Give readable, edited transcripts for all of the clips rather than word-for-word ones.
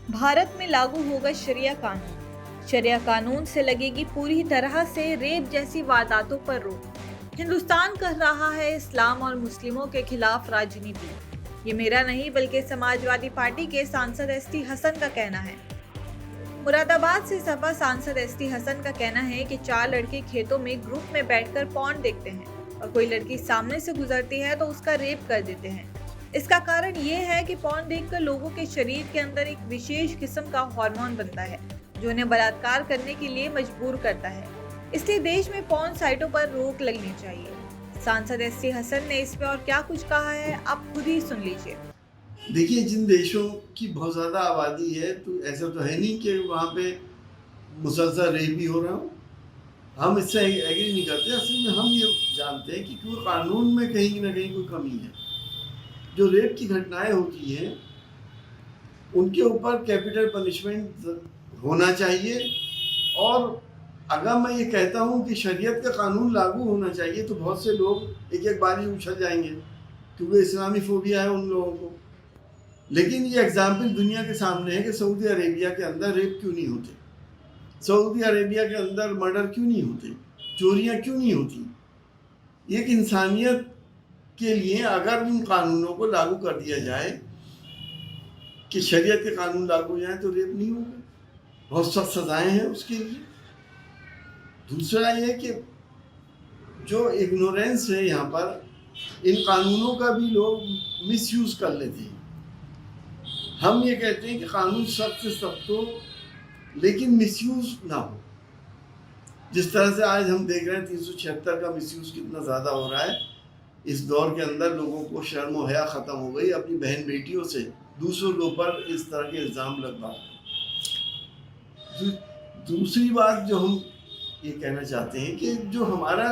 भारत में लागू होगा शरिया कानून। शरिया कानून से लगेगी पूरी तरह से रेप जैसी वारदातों पर रोक। हिंदुस्तान कर रहा है इस्लाम और मुस्लिमों के खिलाफ राजनीति। ये मेरा नहीं बल्कि समाजवादी पार्टी के सांसद एसटी हसन का कहना है। मुरादाबाद से सपा सांसद एसटी हसन का कहना है कि 4 लड़के खेतों में ग्रुप में बैठकर पॉर्न देखते हैं और कोई लड़की सामने से गुजरती है तो उसका रेप कर देते हैं। इसका कारण ये है कि पॉर्न देखकर लोगों के शरीर के अंदर एक विशेष किस्म का हार्मोन बनता है जो उन्हें बलात्कार करने के लिए मजबूर करता है। इसलिए देश में पॉर्न साइटों पर रोक लगनी चाहिए। सांसद एसटी हसन ने इस पे और क्या कुछ कहा है, आप खुद ही सुन लीजिए। देखिए, जिन देशों की बहुत ज़्यादा आबादी है तो ऐसा तो है नहीं कि वहाँ पे मुसलसल रेप भी हो रहा हो। हम इससे एग्री नहीं करते। असल में हम ये जानते हैं कि क्यों कानून में कहीं ना कहीं कोई कमी है। जो रेप की घटनाएं होती हैं उनके ऊपर कैपिटल पनिशमेंट होना चाहिए। और अगर मैं ये कहता हूँ कि शरीयत का कानून लागू होना चाहिए तो बहुत से लोग एक बार ही उछल जाएंगे क्योंकि इस्लामी फोबिया है उन लोगों को। लेकिन ये एग्जाम्पल दुनिया के सामने है कि सऊदी अरेबिया के अंदर रेप क्यों नहीं होते, सऊदी अरेबिया के अंदर मर्डर क्यों नहीं होते, चोरियां क्यों नहीं होती। एक इंसानियत के लिए अगर उन कानूनों को लागू कर दिया जाए कि शरीयत के कानून लागू हो जाए तो रेप नहीं होगा। बहुत सख्त सजाएं हैं उसके लिए। दूसरा ये कि जो इग्नोरेंस है यहाँ पर, इन कानूनों का भी लोग मिसयूज कर लेते हैं। हम ये कहते हैं कि कानून सख्त से सख्त हो लेकिन मिसयूज ना हो। जिस तरह से आज हम देख रहे हैं 376 का मिसयूज कितना ज़्यादा हो रहा है। इस दौर के अंदर लोगों को शर्म और हया ख़त्म हो गई। अपनी बहन बेटियों से दूसरों के ऊपर इस तरह के इल्ज़ाम लगवा। दूसरी बात जो हम ये कहना चाहते हैं कि जो हमारा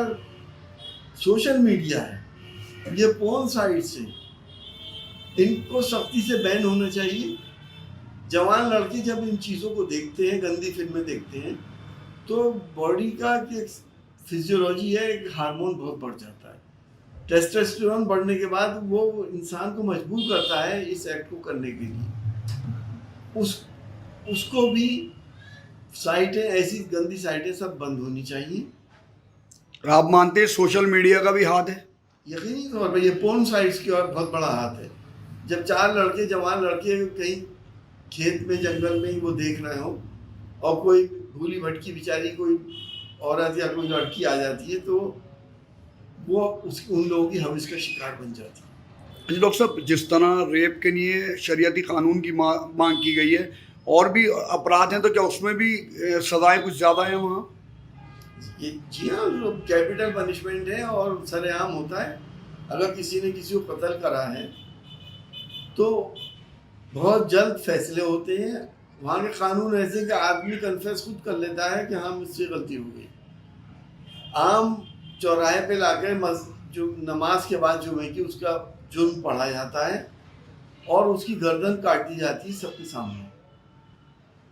सोशल मीडिया है, ये पोर्न साइट्स हैं, इनको सख्ती से बैन होना चाहिए। जवान लड़के जब इन चीज़ों को देखते हैं, गंदी फिल्में देखते हैं, तो बॉडी का एक फिजियोलॉजी है, एक हार्मोन बहुत बढ़ जाता है। टेस्टोस्टेरोन बढ़ने के बाद वो इंसान को मजबूर करता है इस एक्ट को करने के लिए। उसको भी साइटें, ऐसी गंदी साइटें सब बंद होनी चाहिए। आप मानते हैं सोशल मीडिया का भी हाथ है? यकीनी तौर पर ये पोर्न साइट्स की और बहुत बड़ा हाथ है। जब 4 लड़के, जवान लड़के कहीं खेत में, जंगल में ही वो देख रहे हो और कोई भूली भटकी बेचारी कोई औरत या कोई लड़की आ जाती है तो वो उन लोगों की हवस का शिकार बन जाती है। डॉक्टर साहब, जिस तरह रेप के लिए शरीयती कानून की मांग की गई है, और भी अपराध हैं, तो क्या उसमें भी सजाएं कुछ ज़्यादा हैं वहाँ? जी हाँ, कैपिटल पनिशमेंट है और सरेआम होता है। अगर किसी ने किसी को कत्ल करा है तो बहुत जल्द फैसले होते हैं। वहाँ के कानून ऐसे कि आदमी कन्फेस खुद कर लेता है कि हाँ मुझसे गलती हो गई। आम चौराहे पे लाकर जो नमाज के बाद जुमे की उसका जुर्म पढ़ा जाता है और उसकी गर्दन काट दी जाती है सबके सामने।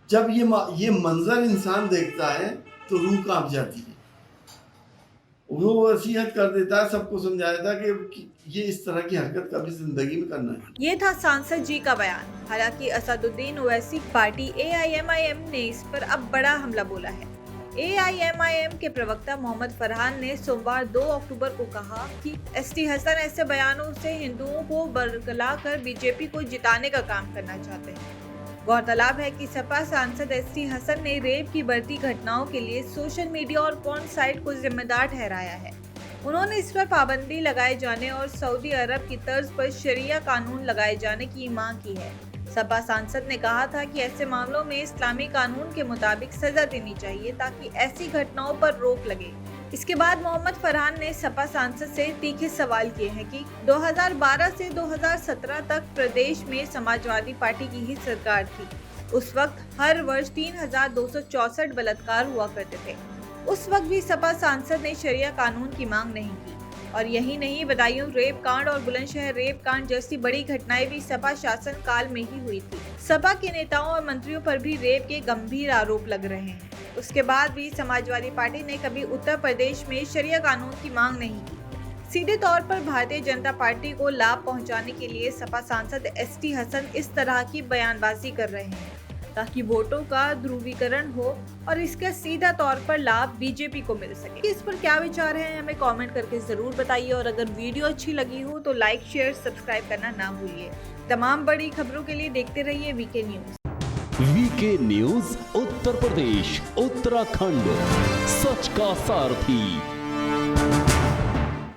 जब ये मंजर इंसान देखता है तो रूह कांप जाती है। वो वसीयत कर देता है, सबको समझा देता है कि ये इस तरह की हरकत कभी जिंदगी में करना है। ये था सांसद जी का बयान। हालांकि असदुद्दीन ओवैसी पार्टी एआईएमआईएम ने इस पर अब बड़ा हमला बोला है। एआईएमआईएम के प्रवक्ता मोहम्मद फरहान ने सोमवार 2 अक्टूबर को कहा कि एसटी हसन ऐसे बयानों से हिंदुओं को बरगला कर बीजेपी को जिताने का काम करना चाहते हैं। गौरतलब है कि सपा सांसद एसटी हसन ने रेप की बढ़ती घटनाओं के लिए सोशल मीडिया और पोर्न साइट को जिम्मेदार ठहराया है। उन्होंने इस पर पाबंदी लगाए जाने और सऊदी अरब की तर्ज पर शरिया कानून लगाए जाने की मांग की है। सपा सांसद ने कहा था कि ऐसे मामलों में इस्लामी कानून के मुताबिक सजा देनी चाहिए ताकि ऐसी घटनाओं पर रोक लगे। इसके बाद मोहम्मद फरहान ने सपा सांसद से तीखे सवाल किए हैं कि 2012 से 2017 तक प्रदेश में समाजवादी पार्टी की ही सरकार थी। उस वक्त हर वर्ष 3264 बलात्कार हुआ करते थे। उस वक्त भी सपा सांसद ने शरिया कानून की मांग नहीं की। और यही नहीं, बदायूं रेप कांड और बुलंदशहर रेप कांड जैसी बड़ी घटनाएं भी सपा शासन काल में ही हुई थी। सपा के नेताओं और मंत्रियों पर भी रेप के गंभीर आरोप लग रहे हैं। उसके बाद भी समाजवादी पार्टी ने कभी उत्तर प्रदेश में शरिया कानून की मांग नहीं की। सीधे तौर पर भारतीय जनता पार्टी को लाभ पहुंचाने के लिए सपा सांसद एसटी हसन इस तरह की बयानबाजी कर रहे हैं। ताकि वोटों का ध्रुवीकरण हो और इसका सीधा तौर पर लाभ बीजेपी को मिल सके। इस पर क्या विचार है हमें कमेंट करके जरूर बताइए और अगर वीडियो अच्छी लगी हो तो लाइक शेयर सब्सक्राइब करना ना भूलिए। तमाम बड़ी खबरों के लिए देखते रहिए VK news. VK news Uttar Pradesh Uttarakhand, सच का सारथी।